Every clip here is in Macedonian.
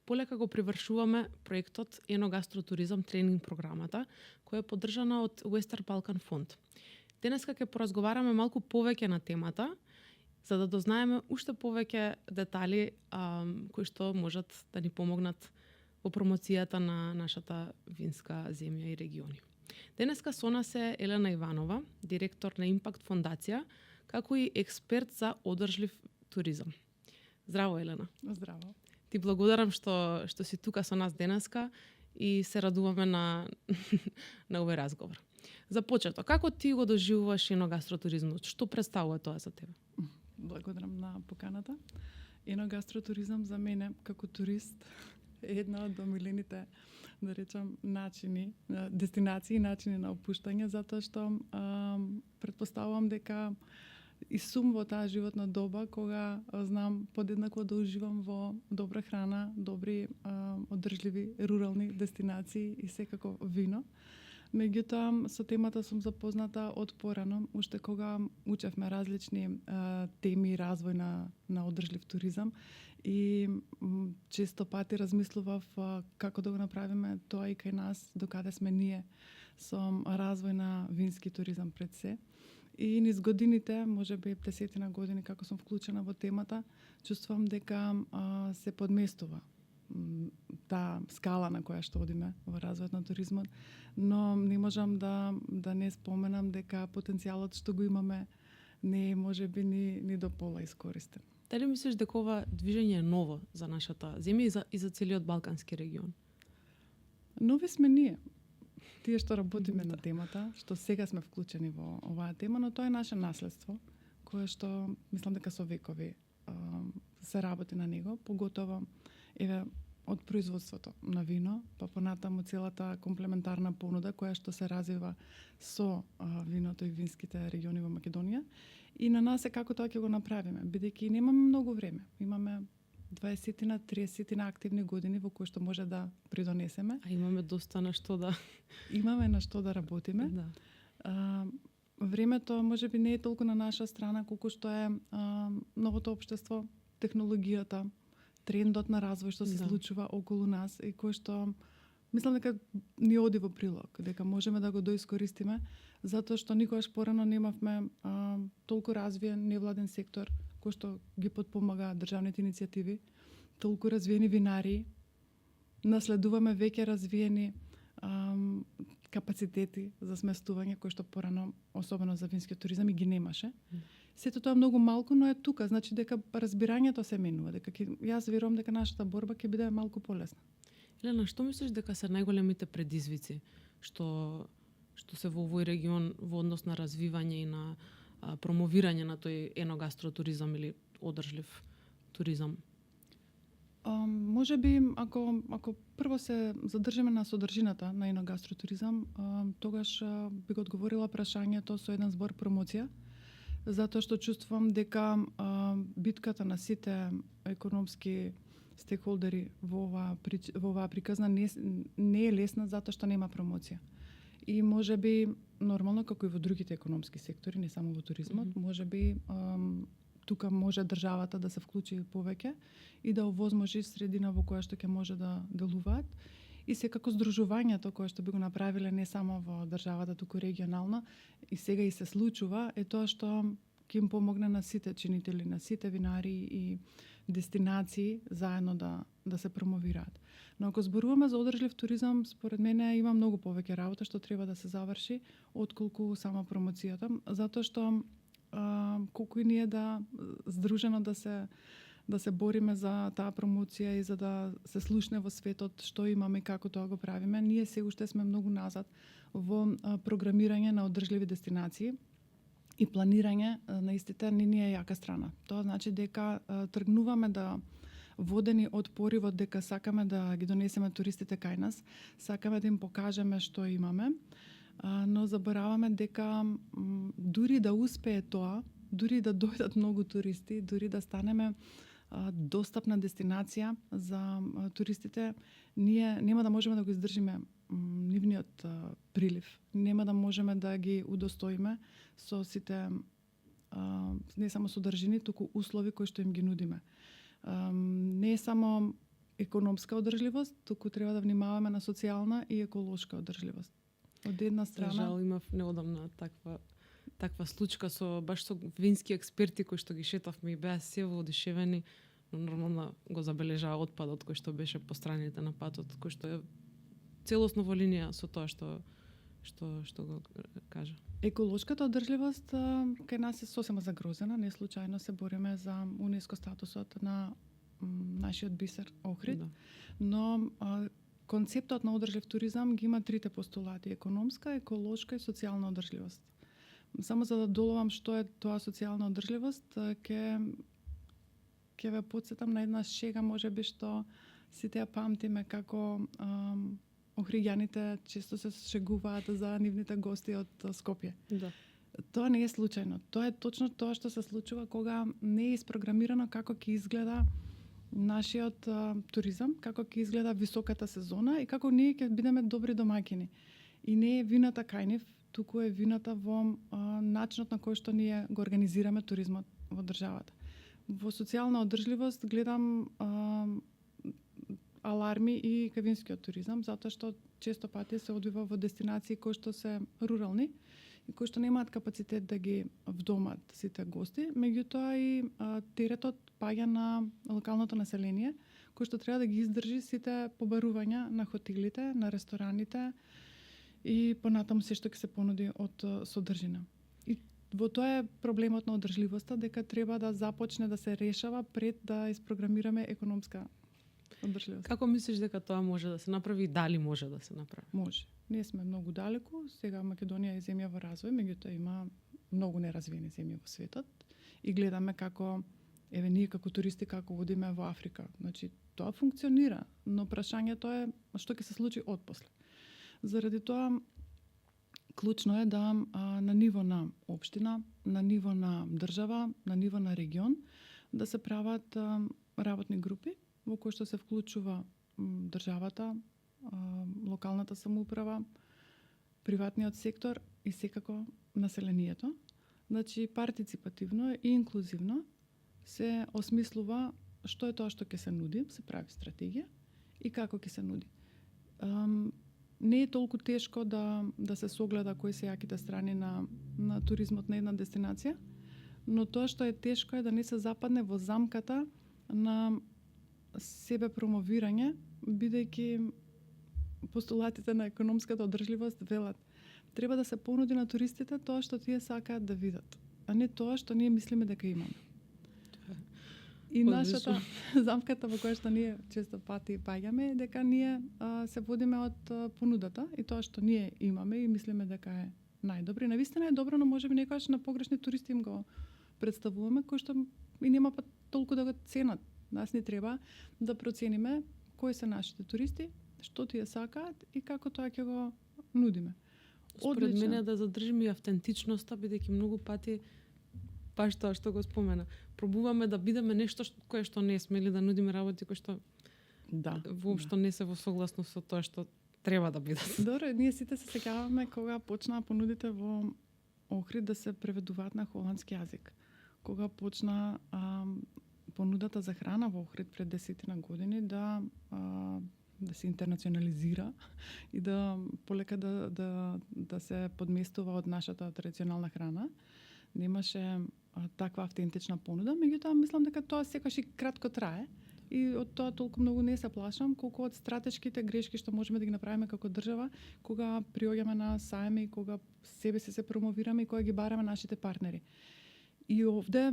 полека го привршуваме проектот Еногастротуризам тренинг програмата, која е поддржана од Western Balkan Fond. Денеска ќе поразговараме малку повеќе на темата, за да дознаеме уште повеќе детали кои што можат да ни помогнат во промоцијата на нашата винска земја и региони. Денеска со нас е Елена Иванова, директор на Импакт фондација, како и експерт за одржлив туризам. Здраво, Елена. Здраво. Ти благодарам што си тука со нас денеска и се радуваме на овој разговор. За почеток, како ти го доживуваш еногастротуризмот? Што представува тоа за тебе? Благодарам на поканата. Еногастротуризам за мене како турист е една од омилените, да речам, дестинации и начини на опуштање, затоа што претпоставувам дека и сум во таа животна доба кога знам подеднакво да уживам во добра храна, добри одржливи рурални дестинации и секако вино. Меѓутоа, со темата сум запозната од порано, уште кога учевме различни теми и развој на одржлив туризам и често пати размислував како да го направиме тоа и кај нас, докаде сме ние со развој на вински туризам пред се. И низ годините, можеби 10 години како сум вклучена во темата, чувствувам дека се подместува таа скала на која што одиме во развојот на туризмот, но не можам да не споменам дека потенцијалот што го имаме не е можеби ни до пола искористен. Дали мислиш дека ова движење е ново за нашата земја и за целиот балкански регион? Нови сме ние. Тие што работиме на темата, што сега сме вклучени во оваа тема, но тоа е наше наследство, кое што мислам дека со векови се работи на него, поготово од производството на вино, па понатаму целата комплементарна понуда која што се развива со виното и винските региони во Македонија. И на нас е како тоа ќе го направиме, бидејќи немаме многу време. Имаме 20-30 активни години во кои што може да придонесеме. А имаме доста на што да... Имаме на што да работиме. Да. Времето можеби не е толку на наша страна, колку што е новото општество, технологијата, трендот на развој што се случува околу нас и кој што мислам дека ни оди во прилог, дека можеме да го доискористиме, затоа што никогаш порано немавме толку развиен невладен сектор кој што ги потпомага државните иницијативи, толку развиени винари, наследуваме веќе развиени капацитети за сместување кои што порано, особено за винскиот туризам, и ги немаше. Сето тоа многу малку, но е тука, значи дека разбирањето се менува, дека јас верувам дека нашата борба ќе биде малку полесна. Елена, што мислиш дека се најголемите предизвици што се во овој регион во однос на развивање и на промовирање на тој еногастротуризам или одржлив туризам? Можеби, ако прво се задржиме на содржината на еногастротуризам, тогаш би го одговорила прашањето со еден збор промоција, затоа што чувствувам дека битката на сите економски стейкхолдери во оваа приказна не е лесна затоа што нема промоција. И можеби нормално како и во другите економски сектори, не само во туризмот, можеби тука може државата да се вклучи повеќе и да овозможи средина во која што ќе може да делуваат. И секако здружувањето кое што би го направиле не само во државата, туку регионално, и сега и се случува, е тоа што ќе им помогне на сите чинители, на сите винари и дестинации заедно да се промовираат. Но ако зборуваме за одржлив туризам, според мене има многу повеќе работа што треба да се заврши отколку само промоцијата, затоа што колку и ние здружено да се бориме за таа промоција и за да се слушне во светот што имаме и како тоа го правиме, ние се уште сме многу назад во програмирање на одржливи дестинации и планирање на истите не ни е јака страна. Тоа значи дека тргнуваме водени од поривот дека сакаме да ги донесеме туристите кај нас, сакаме да им покажеме што имаме, но забораваме дека дури да успее тоа, дури да дојдат многу туристи, дури да станеме достапна дестинација за туристите, ние нема да можеме да го издржиме нивниот прилив. Нема да можеме да ги удостоиме со сите не само содржини, туку услови кои што им ги нудиме. Не е само економска одржливост, туку треба да внимаваме на социјална и еколошка одржливост. Од една страна... Жал, имав неодамна таква случка баш со вински експерти кои што ги шетавме и беа се воодушевени, но нормално го забележаа отпадот кој што беше по страните на патот, кој што е целосно во линија со тоа што го кажа. Еколошката одржливост кај нас е сосема загрозена, не случајно се бориме за УНЕСКО статусот на нашиот бисер Охрид, да. Но концептот на одржлив туризам ги има трите постулати: економска, еколошка и социјална одржливост. Само за да доловам што е тоа социјална одржливост, ќе ве потсетам на една шега, можеби што сите ја памтиме, како охриѓаните често се шегуваат за нивните гости од Скопје. Да. Тоа не е случајно. Тоа е точно тоа што се случува кога не е испрограмирано како ќе изгледа нашиот туризам, како ќе изгледа високата сезона и како ние ќе бидеме добри домаќини. И не е вината кај нив, туку е вината во начинот на кој што ние го организираме туризмот во државата. Во социјална одржливост гледам аларми и кај винскиот туризам, затоа што често пати се одвива во дестинации кои што се рурални и кои што немаат капацитет да ги вдомат сите гости, меѓутоа и теретот паѓа на локалното население, кој што треба да ги издржи сите побарувања на хотелите, на рестораните и понатаму се што ќе се понуди од содржина. И во тоа е проблемот на одржливоста, дека треба да започне да се решава пред да испрограмираме економска одржливост. Како мислиш дека тоа може да се направи и дали може да се направи? Може. Ние сме многу далеку, сега Македонија е земја во развој, меѓутоа има многу неразвиени земји во светот и гледаме како ние како туристи како одиме во Африка. Значи тоа функционира, но прашањето е што ќе се случи отпосле. Заради тоа клучно е да на ниво на општина, на ниво на држава, на ниво на регион да се прават работни групи во кои што се вклучува државата, локалната самоуправа, приватниот сектор и секако населението. Значи партиципативно и инклузивно се осмислува што е тоа што ќе се нуди, се прави стратегија и како ќе се нуди. Не е толку тешко да се согледа кои се јаките страни на туризмот на една дестинација, но тоа што е тешко е да не се западне во замката на себе промовирање, бидејќи постулатите на економската одржливост велат треба да се понуди на туристите тоа што тие сакаат да видат, а не тоа што ние мислиме дека имаме. И нашата замката во која што ние често пати паѓаме е дека ние се водиме од понудата и тоа што ние имаме и мислиме дека е најдобро. Навистина е добро, но можеби некогаш на погрешни туристи им го представуваме, кои што и нема па толку да го ценат. Нас ни треба да процениме кои се нашите туристи, што тие сакаат и како тоа ќе го нудиме. Според мене да задржиме и автентичноста, бидејќи многу пати баш тоа што го спомена. Пробуваме да бидеме нешто кое што не смели да нудиме работи кои што воопшто не се во согласност со тоа што треба да бидат. Добро, ние сите се сеќаваме кога почнаа понудите во Охрид да се преведуваат на холандски јазик. Кога почна понудата за храна во Охрид пред 10 години да се интернационализира и да полека да се подместува од нашата традиционална храна. Немаше таква автентична понуда, меѓутоа мислам дека тоа секогаш и кратко трае и од тоа толку многу не се плашам, колку од стратешките грешки што можеме да ги направиме како држава, кога приоѓаме на саеми, кога себе се промовираме и кога ги бараме нашите партнери. И овде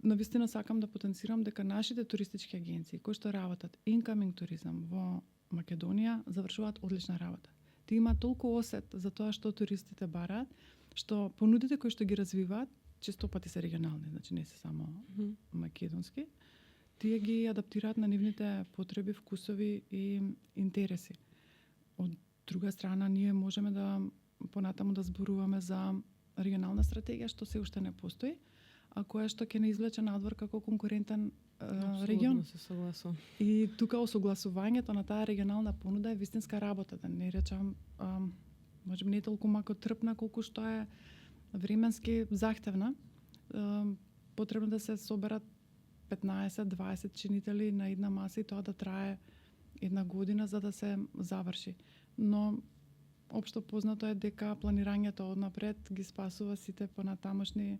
навистина сакам да потенцирам дека нашите туристички агенции кои што работат incoming туризам во Македонија завршуваат одлична работа. Ти има толку осет за тоа што туристите бараат, што понудите кои што ги развиваат често пати се регионални, значи не се само македонски. Тие ги адаптираат на нивните потреби, вкусови и интереси. Од друга страна, ние можеме да понатаму да зборуваме за регионална стратегија што се уште не постои, а која што ќе не извлече надвор како конкурентен регион. Се согласувам. И тука осогласувањето на таа регионална понуда е вистинска работа, да не речам, можеби не толку макотрпна колку што е временски захтевна. Потребно да се соберат 15-20 чинители на една маса и тоа да трае една година за да се заврши. Но општо познато е дека планирањето однапред ги спасува сите понатамошни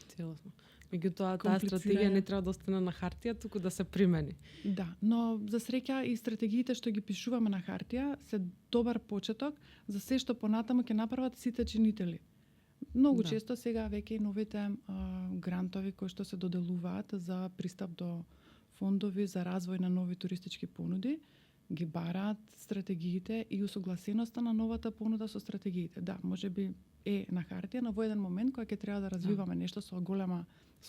Целосно. Меѓутоа, таа стратегија не треба да остане на хартија, туку да се примени. Да, но за среќа и стратегиите што ги пишуваме на хартија се добар почеток за се што понатаму ќе направат сите чинители. Многу често сега веќе и новите грантови кои што се доделуваат за пристап до фондови за развој на нови туристички понуди ги бараат стратегиите и усогласеноста на новата понуда со стратегиите. Да, можеби е на хартија, но во еден момент кога ќе треба да развиваме нешто со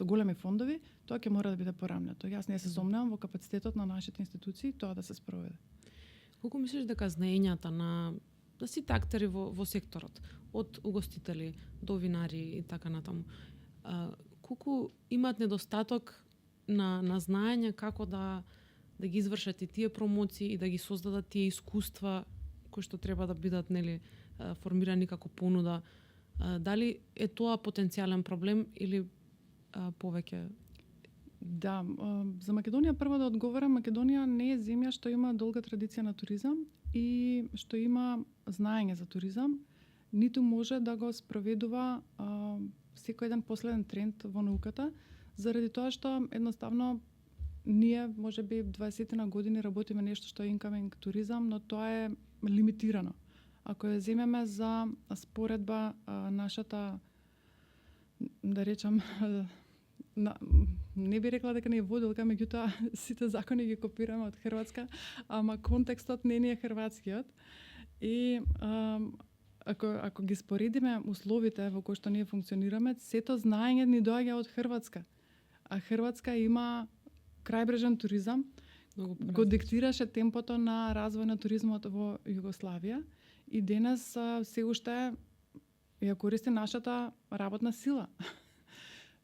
големи фондови, тоа ќе мора да биде порамнето. Јас не се сомневам во капацитетот на нашите институции тоа да се спроведе. Колку мислиш дека знаењата на сите актери во секторот, од угостители до винари и така натаму, колку имаат недостаток на знаење како да ги извршат и тие промоции и да ги создадат тие искуства кои што треба да бидат формирани како понуда. Дали е тоа потенцијален проблем или повеќе? Да, за Македонија прво да одговорам, Македонија не е земја што има долга традиција на туризам и што има знаење за туризам, ниту може да го спроведува секој еден последен тренд во науката, заради тоа што едноставно ние можеби 20 на години работиме нешто што е incoming туризам, но тоа е лимитирано. Ако ја земеме за споредба нашата, да речам, не би рекла дека не е водилка, меѓутоа сите закони ги копираме од Хрватска, ама контекстот не ни е хрватскиот. И ако ги споредиме условите во кои што ние функционираме, сето знаење ни доаѓа од Хрватска. А Хрватска има крајбрежен туризам, го диктираше темпото на развој на туризмот во Југославија и денес се уште ја користи нашата работна сила.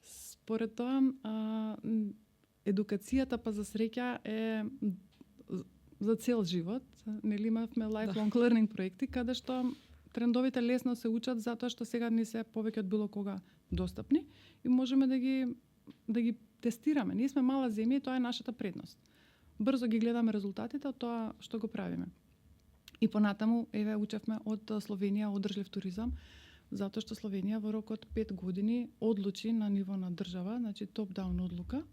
Според тоа, едукацијата па за среќа е за цел живот. Нели имавме lifelong learning проекти каде што трендовите лесно се учат затоа што сега ни се повеќе од било кога достапни и можеме да ги тестираме. Ние сме мала земја и тоа е нашата предност. Брзо ги гледаме резултатите од тоа што го правиме. И понатаму, еве, учевме од Словенија одржлив туризам, затоа што Словенија во рок од 5 години одлучи на ниво на држава, значи топ-даун одлука,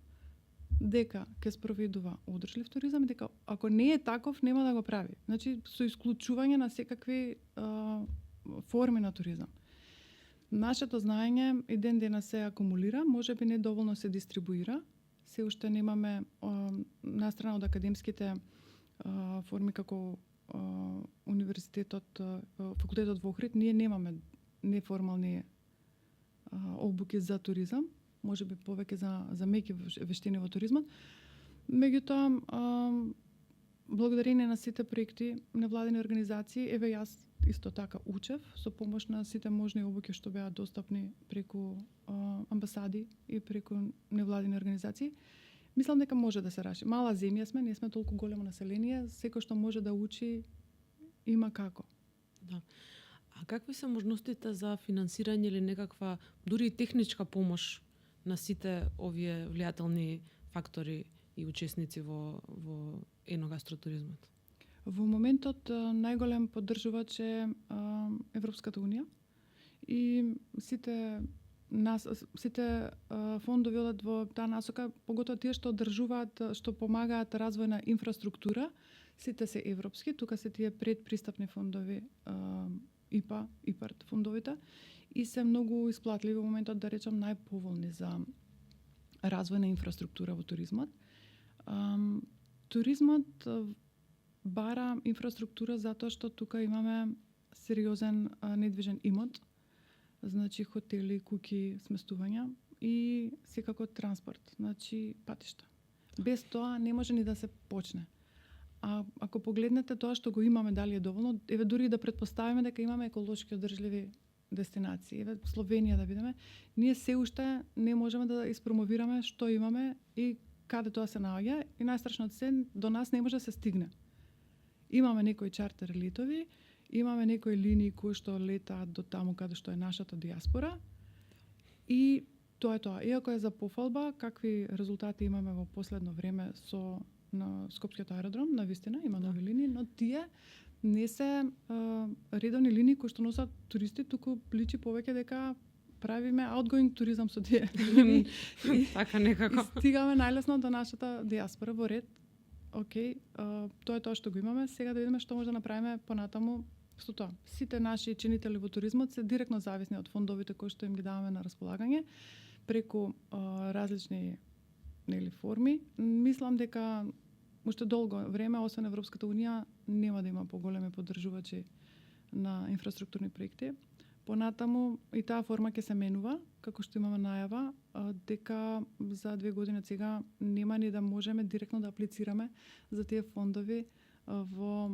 дека ќе спроведува одржлив туризам и дека ако не е таков, нема да го прави. Значи, со исклучување на секакви форми на туризам. Нашето знаење и ден денес се акумулира, можеби не доволно се дистрибуира, се уште немаме настрана од академските форми како универзитетот, факултетот во Охрид, ние немаме неформални обуки за туризам, можеби повеќе за меки вештини во туризмот. Меѓутоа, благодарение на сите проекти, невладени организации, еве јас исто така учев со помош на сите можни обуки што беа достапни преку амбасади и преку невладени организации. Мислам дека може да се реши. Мала земја сме, не сме толку големо население, секој што може да учи има како. Да. А какви се можностите за финансирање или некаква дури и техничка помош на сите овие влијателни фактори и учесници во еногастротуризмот? Во моментот најголем поддржувач е Европската унија и сите фондови одат во таа насока, поготоа тие што одржуваат, што помагаат развој на инфраструктура, сите се европски, тука се тие предпристапни фондови, ИПА, ИПАРТ фондовите, и се многу исплатливи во моментот, да речам, најповолни за развој на инфраструктура во туризмот. Туризмот бара инфраструктура затоа што тука имаме сериозен недвижен имот, значи хотели, куќи, сместувања и секако транспорт, значи патишта. Без тоа не може ни да се почне. А ако погледнете тоа што го имаме, дали е доволно, еве дури да претпоставиме дека имаме еколошки одржливи дестинации, еве Словенија да видиме, ние се уште не можеме да испромовираме што имаме и каде тоа се наоѓа и најстрашното се до нас не може да се стигне. Имаме некои чартер летови, имаме некои линии кои што летаат до таму каде што е нашата диаспора и тоа е тоа. Иако е за пофалба, какви резултати имаме во последно време со на Скопскиот аеродром, на вистина има нови линии, но тие не се редовни линии кои што носат туристи, туку личи повеќе дека правиме outgoing туризам со тие линии. Така некако. И стигаме најлесно до нашата диаспора во ред. Океј, тоа е тоа што го имаме. Сега да видиме што може да направиме понатаму со тоа. Сите наши чинители во туризмот се директно зависни од фондовите кои што им ги даваме на располагање преку различни форми. Мислам дека уште долго време, освен Европската унија, нема да има поголеми поддржувачи на инфраструктурни проекти. Понатаму и таа форма ќе се менува, како што имаме најава, дека за 2 години од сега нема ни да можеме директно да аплицираме за тие фондови во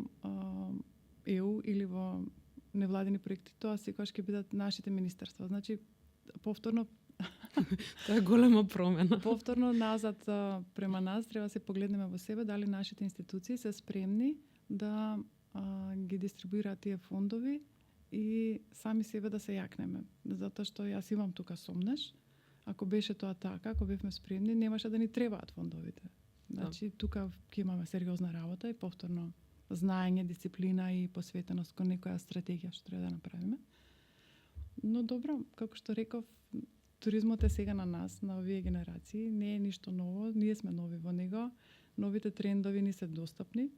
ЕУ или во невладини проекти. Тоа секогаш ќе бидат нашите министерства. Значи, повторно Тоа е голема промена. Повторно назад према нас треба да се погледнеме во себе дали нашите институции се спремни да ги дистрибуираат тие фондови и сами себе да се јакнеме. Затоа што јас имам тука сомнеш, ако беше тоа така, ако бевме спремни, немаше да ни требаат фондовите. Значи, тука ќе имаме сериозна работа и повторно знаење, дисциплина и посветеност кон некоја стратегија што треба да направиме. Но добро, како што реков, туризмот е сега на нас, на овие генерации, не е ништо ново, ние сме нови во него, новите трендови ни се достапни,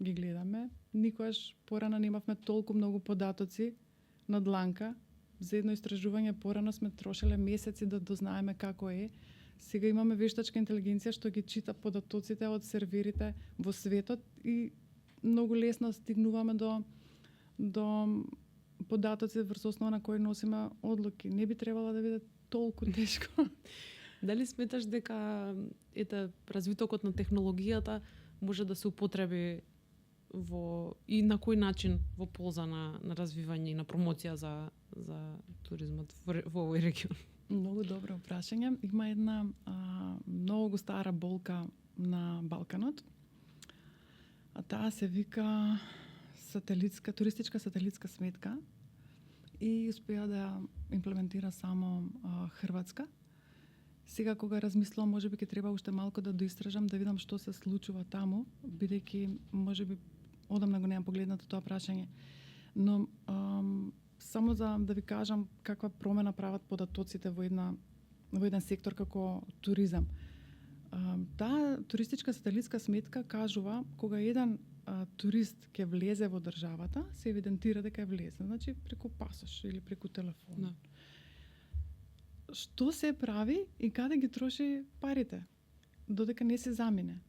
ги гледаме. Никогаш порано немавме толку многу податоци на дланка. За едно истражување порано сме трошеле месеци да дознаеме како е. Сега имаме вештачка интелигенција што ги чита податоците од серверите во светот и многу лесно стигнуваме до податоци врз основа на кои носиме одлуки. Не би требало да биде толку тешко. Дали сметаш дека развитокот на технологијата може да се употреби и на кој начин во полза на развивање и на промоција за туризмот во овој регион? Многу добро прашање. Има една многу стара болка на Балканот. А таа се вика туристичка сателитска сметка и успеа да имплементира само Хрватска. Сега кога размислувам, можеби ќе треба уште малку да доистражам, да видам што се случува таму, бидејќи можеби одамна го немам погледнато тоа прашање. Но само да ви кажам каква промена прават податоците во еден сектор како туризам. Таа туристичка сателитска сметка кажува кога еден турист ќе влезе во државата, се евидентира дека е влезе, значи преку пасош или преку телефон. Да. Што се прави и каде ги троши парите, додека не се замине.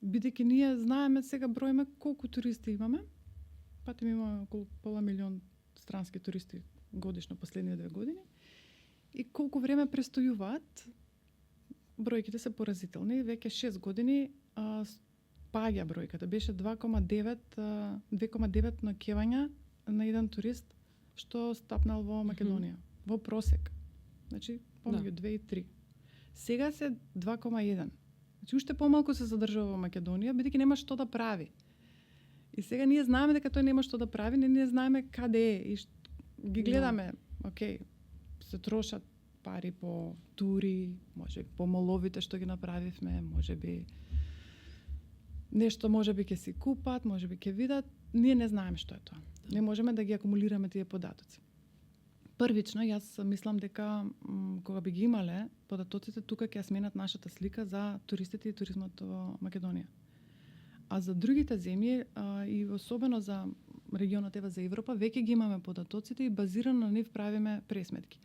Бидејќи ние знаеме сега бројме колку туристи имаме, патем имаме околу 500,000 странски туристи годишно последните 2 години, и колку време престојуваат, бројките се поразителни. Веќе 6 години паѓа бројката. Беше 2,9 ноќевања на еден турист што стапнал во Македонија. Во просек. Значи, помеѓу 2 и 3. Сега се 2,1. Значи, уште помалку се задржува во Македонија, бидејќи нема што да прави. И сега ние знаеме дека тој нема што да прави, ние знаеме каде е и ги гледаме. Океј, се трошат пари по тури, може по моловите што ги направивме, можеби нешто можеби ќе си купат, можеби ќе видат, ние не знаеме што е тоа. Не можеме да ги акумулираме тие податоци. Првично, јас мислам дека кога би ги имале податоците, тука ќе сменат нашата слика за туристите и туризмот во Македонија. А за другите земји и особено за регионот за Европа, веќе ги имаме податоците и базирано на нив правиме пресметки.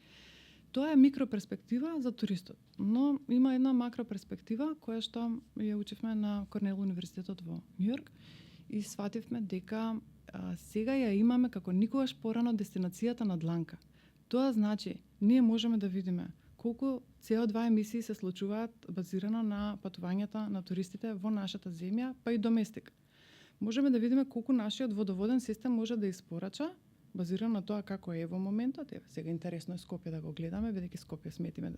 Тоа е микроперспектива за туристот, но има една макроперспектива која што ја учевме на Корнел универзитетот во Њујорк и свативме дека сега ја имаме како никогаш порано дестинацијата на дланка. Тоа значи, ние можеме да видиме колку CO2 емисии се случуваат базирано на патувањата на туристите во нашата земја, па и доместик. Можеме да видиме колку нашиот водоводен систем може да испорача, базирано на тоа како е во моментот. Сега интересно е Скопје да го гледаме, бидејќи Скопје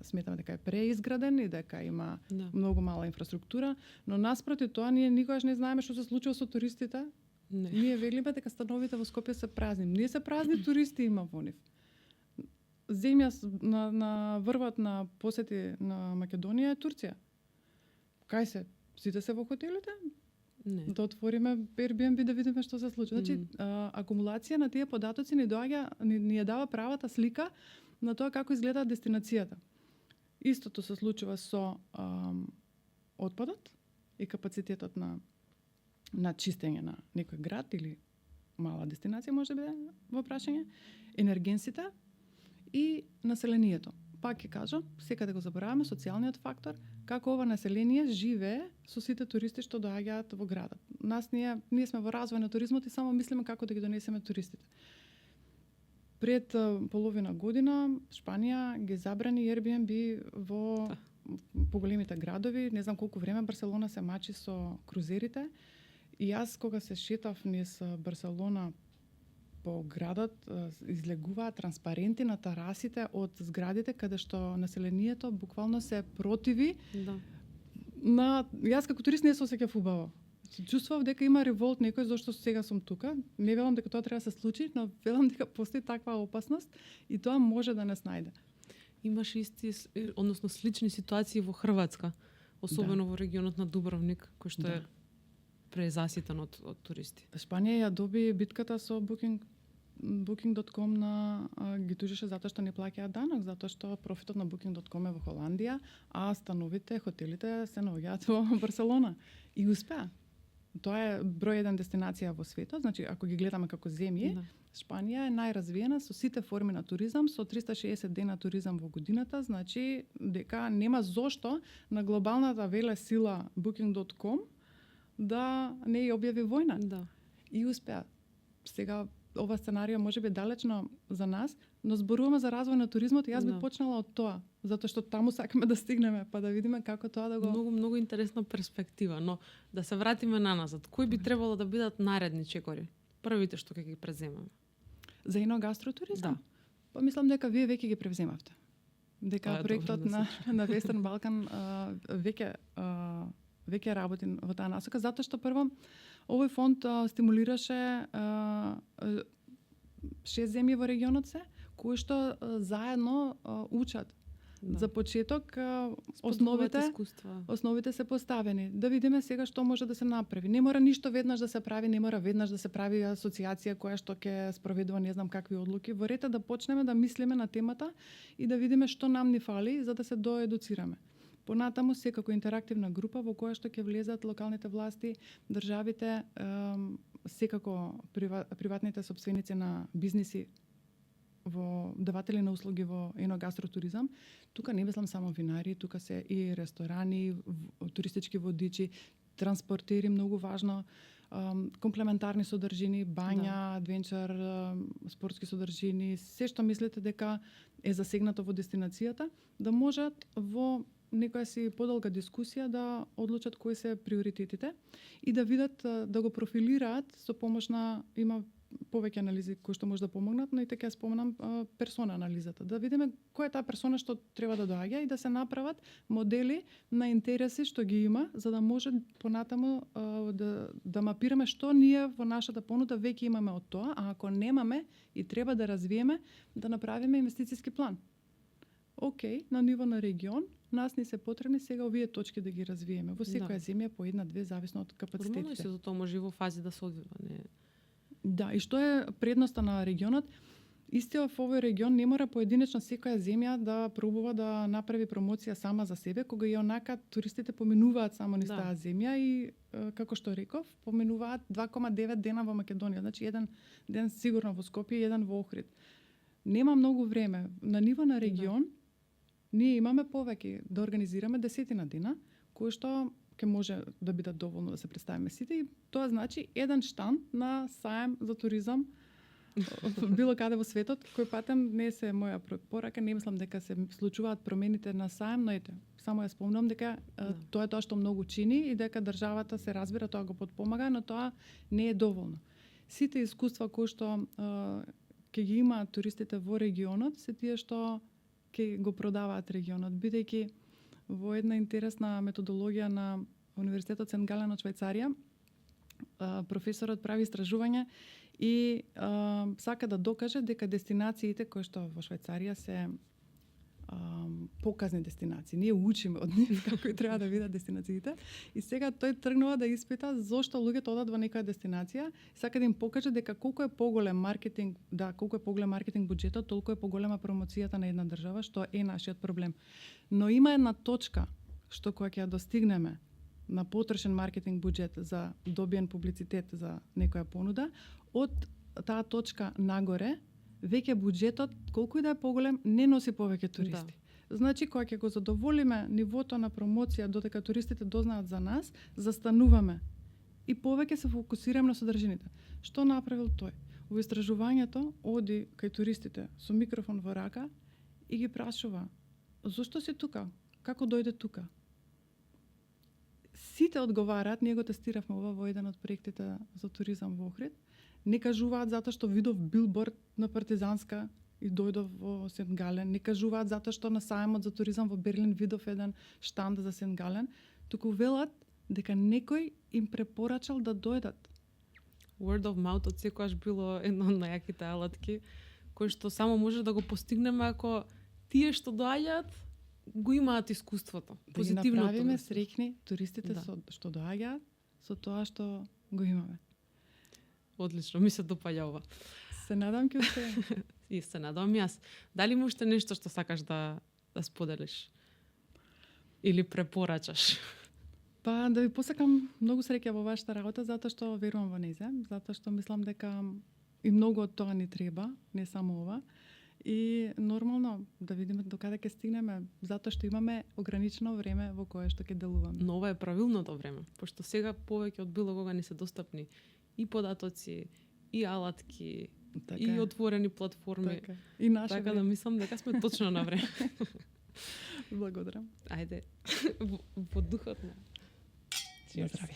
сметаме дека е преизграден и дека има многу мала инфраструктура, но наспроти тоа ние никогаш не знаеме што се случува со туристите. Не. Ние велиме дека становите во Скопје се празни. Ние се празни туристи има во нив. Земја на врвот на посети на Македонија е Турција. Кај се Сите се во хотелите? Не. Да отвориме Airbnb да видиме што се случи. Значи, акумулација на тие податоци ни ја дава правата слика на тоа како изгледа дестинацијата. Истото се случува со отпадот и капацитетот на чистење на некој град или мала дестинација може да биде во прашање, енергенсите и населението. Пак ќе кажам, секаде го забораваме социјалниот фактор, како ова население живее со сите туристи што доаѓаат во градот. Ние сме во развој на туризмот и само мислиме како да ги донесеме туристите. Пред половина година Шпанија ги забрани Airbnb во поголемите градови. Не знам колку време Барселона се мачи со крузерите. И јас кога се шетав низ Барселона по градот, излегуваат транспаренти на тарасите од зградите каде што населението буквално се противи. Да. Јас како турист не се осеќав убаво. Чувствував дека има револт некој зашто сега сум тука. Не велам дека тоа треба да се случи, но велам дека постои таква опасност и тоа може да не снајде. Имаш односно слични ситуации во Хрватска, особено во регионот на Дубровник, кој што е презаситен од туристи. Шпанија ја доби битката со Booking.com ги тужеше затоа што не плаќаат данок, затоа што профитот на Booking.com е во Холандија, а становите, хотелите се наоѓаат во Барселона. И успеа. Тоа е број 1 дестинација во светот, значи ако ги гледаме како земји, Шпанија е најразвиена со сите форми на туризам, со 360 дена туризам во годината, значи дека нема зошто на глобалната велесила Booking.com да не ја објави војна. Да. И успеа. Сега ова сценарио може би далечно за нас, но зборуваме за развој на туризмот и јас би почнала од тоа, затоа што таму сакаме да стигнеме, па да видиме како тоа да го... Многу интересна перспектива, но да се вратиме наназад. Кои би требало да бидат наредни чекори? Првите што ќе ги преземаме? За иногастротуризам? Да. Па мислам дека вие веќе ги превземавте. Дека проектот на Western Balkan веќе работи во таа насока, затоа што прво овој фонд стимулираше 6 земји во регионот кои што заедно учат. Да. За почеток основите се поставени. Да видиме сега што може да се направи. Не мора ништо веднаш да се прави, не мора веднаш да се прави асоциација која што ќе спроведува не знам какви одлуки. Во ред да почнеме да мислиме на темата и да видиме што нам ни фали за да се доедуцираме. Понатаму секако интерактивна група во која што ќе влезат локалните власти, државите, секако приватните собственици на бизниси во даватели на услуги во еногастротуризам. Тука не мислам само винари, тука се и ресторани, туристички водичи, транспортери, многу важно, комплементарни содржини, бања, адвенчар, спортски содржини, се што мислите дека е засегнато во дестинацијата, да можат во некоја си подолга дискусија да одлучат кои се приоритетите и да видат, да го профилираат со помош на, има повеќе анализи кои што може да помогнат, но и така ја споменам персона анализата. Да видиме која е таа персона што треба да доаѓа и да се направат модели на интереси што ги има, за да може понатаму да мапираме што ние во нашата понуда веќе имаме од тоа, а ако немаме и треба да развиеме, да направиме инвестициски план. Океј, на ниво на регион, нас ни се потребни сега овие точки да ги развиеме. Во секоја земја по една-две, зависно од капацитетите. Нормално се за тоа може и во фази да се одвива, не? Да, и што е предноста на регионот? Исто во овој регион не мора поединечно секоја земја да пробува да направи промоција сама за себе, кога и онака туристите поминуваат само низ таа земја и како што реков, поминуваат 2,9 дена во Македонија, значи еден ден сигурно во Скопје и еден во Охрид. Нема многу време. На ниво на регион ние имаме повеќе да организираме 10 дена, кои што ќе може да бидат доволно да се представиме сите и тоа значи еден штанд на саем за туризам било каде во светот, кој патем не се моја препорака, не мислам дека се случуваат промените на саем, но ете, само ја спомнам дека тоа е тоа што многу чини и дека државата се разбира, тоа го потпомага, но тоа не е доволно. Сите искуства кои што ќе ги имаат туристите во регионот, се тие што ќе го продаваат регионот, бидејќи во една интересна методологија на Универзитетот Сент Гален од Швајцарија, професорот прави истражување и сака да докаже дека дестинациите кои што во Швајцарија се показни дестинации. Ние учиме од нив како и треба да видат дестинациите и сега тој тргнува да испита зошто луѓето одат во некоја дестинација, сака да им покаже дека колку е поголем маркетинг, колку е поголем маркетинг буџетот, толку е поголема промоцијата на една држава, што е нашиот проблем. Но има една точка што кога ќе ја достигнеме на потрошен маркетинг буџет за добиен публицитет за некоја понуда, од таа точка нагоре веќе буџетот, колку и да е поголем, не носи повеќе туристи. Да. Значи, кога ќе го задоволиме нивото на промоција додека туристите дознаат за нас, застануваме и повеќе се фокусираме на содржините. Што направил тој? Во истражувањето оди кај туристите со микрофон во рака и ги прашува: зошто си тука? Како дојде тука? Сите одговараат, ние го тестиравме ова во еден од проектите за туризам во Охрид. Не кажуваат затоа што видов билборд на Партизанска и дојдов во Сент Гален. Не кажуваат затоа што на сајмот за туризам во Берлин видов еден штанд за Сент Гален. Туку велат дека некој им препорачал да дојдат. Word of mouth од секогаш било едно од најаките алатки, кој што само може да го постигнеме ако тие што доаѓаат го имаат искуството. Позитивното. Да ги направиме среќни туристите што доаѓаат со тоа што го имаме. Одлично, ми се допаѓа ова. Се надам ќе успеем. И се надам јас. Дали има уште нешто што сакаш да споделиш? Или препорачаш? Па да ви посакам многу среќа во вашата работа, затоа што верувам во нејзе, затоа што мислам дека и многу од тоа ни треба, не само ова. И нормално да видиме докаде ќе стигнеме, затоа што имаме ограничено време во кое што ќе делуваме. Но ова е правилното време, пошто сега повеќе од било кога ни се достапни и податоци, и алатки, така и отворени платформи. Така, и наше така време. Да мислам дека сме точно на време. Благодарам. Ајде, во духот на. Здрави.